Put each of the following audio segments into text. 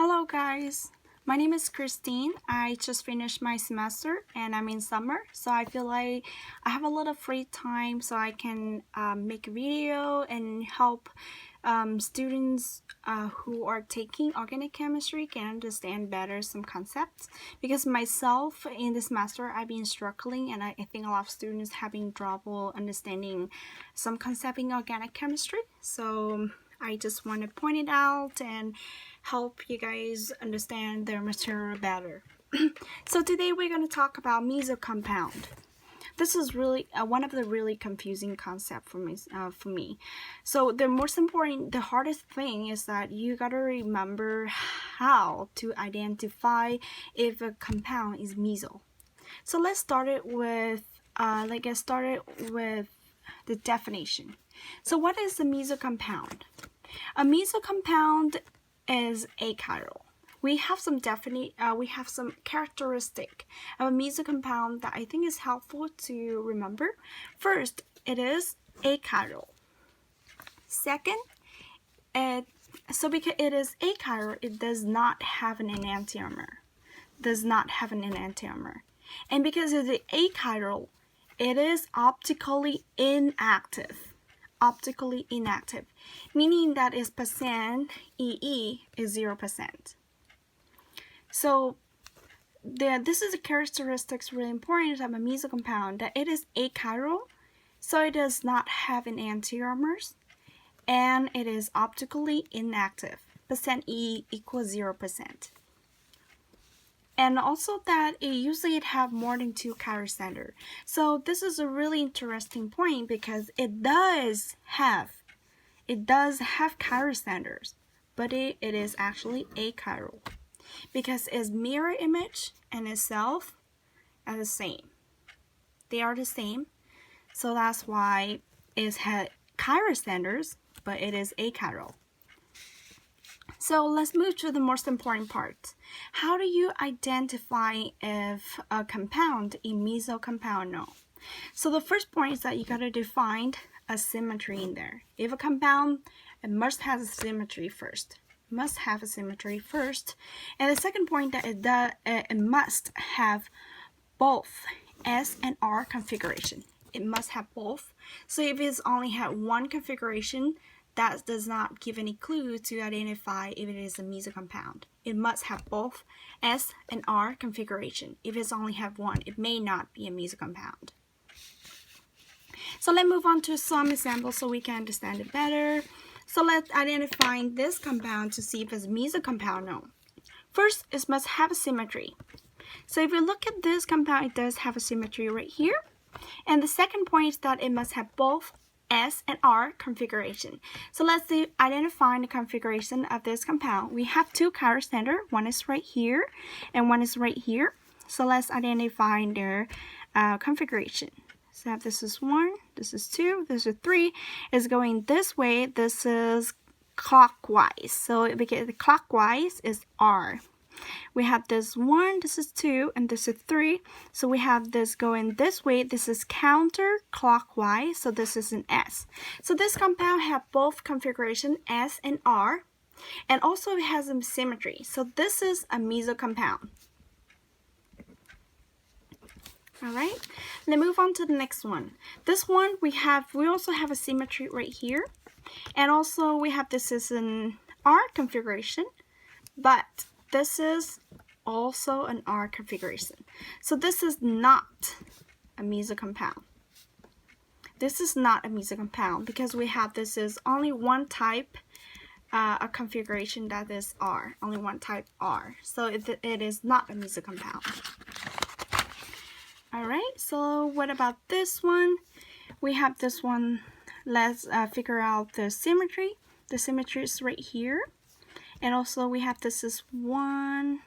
Hello guys, my name is Christine. I just finished my semester and I'm in summer, so I feel like I have a lot of free time so I can make a video and help students who are taking organic chemistry can understand better some concepts, because myself in this semester I've been struggling, and I think a lot of students having trouble understanding some concept in organic chemistry. So I just want to point it out and help you guys understand their material better. So today we're going to talk about meso compound. This is really one of the really confusing concepts for me. So the most important, the hardest thing is that you gotta remember how to identify if a compound is meso. So let's start it with the definition. So what is a meso compound? A meso compound is achiral. We have some characteristic of a meso compound that I think is helpful to remember. First, it is achiral. Second, because it is achiral, it does not have an enantiomer. And because it is achiral, it is optically inactive. Meaning that its percent EE is 0%. So this is a characteristics really important of a meso compound, that it is achiral, so it does not have an enantiomers, and it is optically inactive. Percent E equals 0%. And also that it have more than 2 chiral centers. So this is a really interesting point, because it does have chiral centers, but it is actually achiral, because its mirror image and itself are the same. They are the same, so that's why it has chiral centers, but it is achiral. So let's move to the most important part. How do you identify if a compound is meso compound or no? So the first point is that you gotta define a symmetry in there. If a compound, it must have a symmetry first. And the second point, that it must have both S and R configuration. It must have both. So if it's only had one configuration, that does not give any clue to identify if it is a meso compound. It must have both S and R configuration. If it's only have one, it may not be a meso compound. So let's move on to some examples so we can understand it better. So let's identify this compound to see if it's a meso compound or no. First, it must have a symmetry. So if you look at this compound, it does have a symmetry right here. And the second point is that it must have both S and R configuration. So let's identify the configuration of this compound. We have 2 chiral centers. One is right here and one is right here. So let's identify their configuration. So this is 1, this is 2, this is 3. It's going this way. This is clockwise. So because the clockwise is R. We have this 1, this is 2, and this is 3. So we have this going this way. This is counterclockwise, so this is an S. So this compound have both configuration S and R, and also it has a symmetry. So this is a meso compound. Alright, let's move on to the next one. This one we also have a symmetry right here, and also we have this is an R configuration, but this is also an R configuration. So this is not a meso compound. Because we have this is only one type a configuration that is R, only one type R. So it is not a meso compound. Alright, so what about this one? We have this one. Let's figure out the symmetry. The symmetry is right here. And also we have this is 1,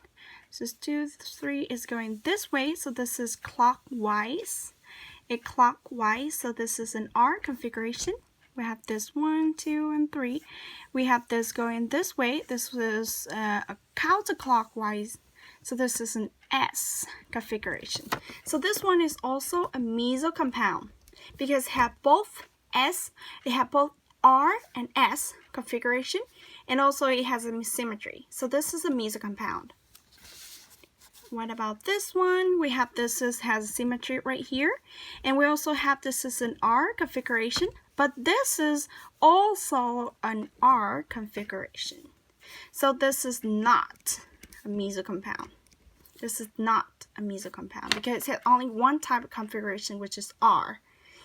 this is 2, 3 is going this way. So this is clockwise. So this is an R configuration. We have this 1, 2, and 3. We have this going this way. This is a counterclockwise. So this is an S configuration. So this one is also a meso compound, because it have both R and S configuration, and also it has a symmetry. So this is a meso compound. What about this one? We have this has symmetry right here, and we also have this is an R configuration, but this is also an R configuration. So this is not a meso compound. This is not a meso compound because it has only one type of configuration, which is R,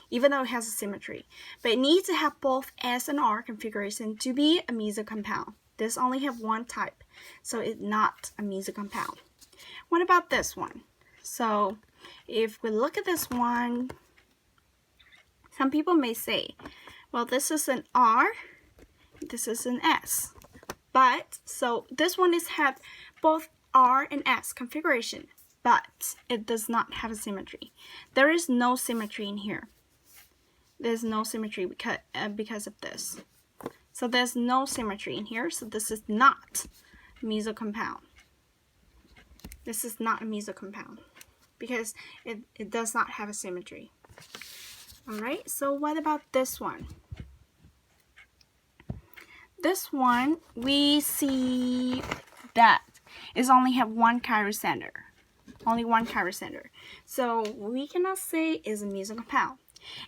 even though it has a symmetry. But it needs to have both S and R configuration to be a meso compound. This only have one type, so it's not a meso compound. What about this one? So if we look at this one, some people may say, well, this is an R, this is an S. But, so this one is have both R and S configuration, but it does not have a symmetry. There is no symmetry in here. There's no symmetry because of this. So there's no symmetry in here, so this is not a meso compound. This is not a meso compound because it does not have a symmetry. Alright, so what about this one? This one, we see that it only have one chiral center. Only one chiral center. So we cannot say it's a meso compound.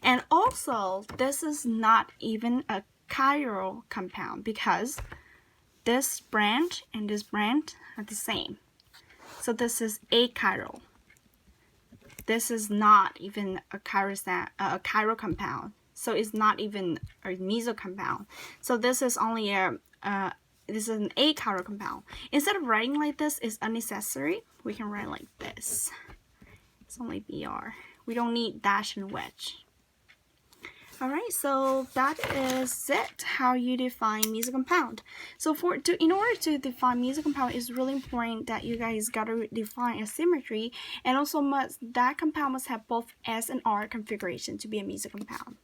And also, this is not even a chiral compound because this branch and this branch are the same. So this is achiral. This is not even a chiral compound. So it's not even a meso compound. So this is only this is an achiral compound. Instead of writing like this, it's unnecessary. We can write like this. It's only BR. We don't need dash and wedge. Alright, so that is it, how you define meso compound. So in order to define meso compound, it's really important that you guys gotta define a symmetry, and also that compound must have both S and R configuration to be a meso compound.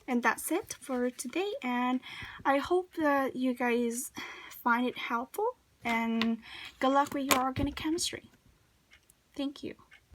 And that's it for today, and I hope that you guys find it helpful, and good luck with your organic chemistry. Thank you.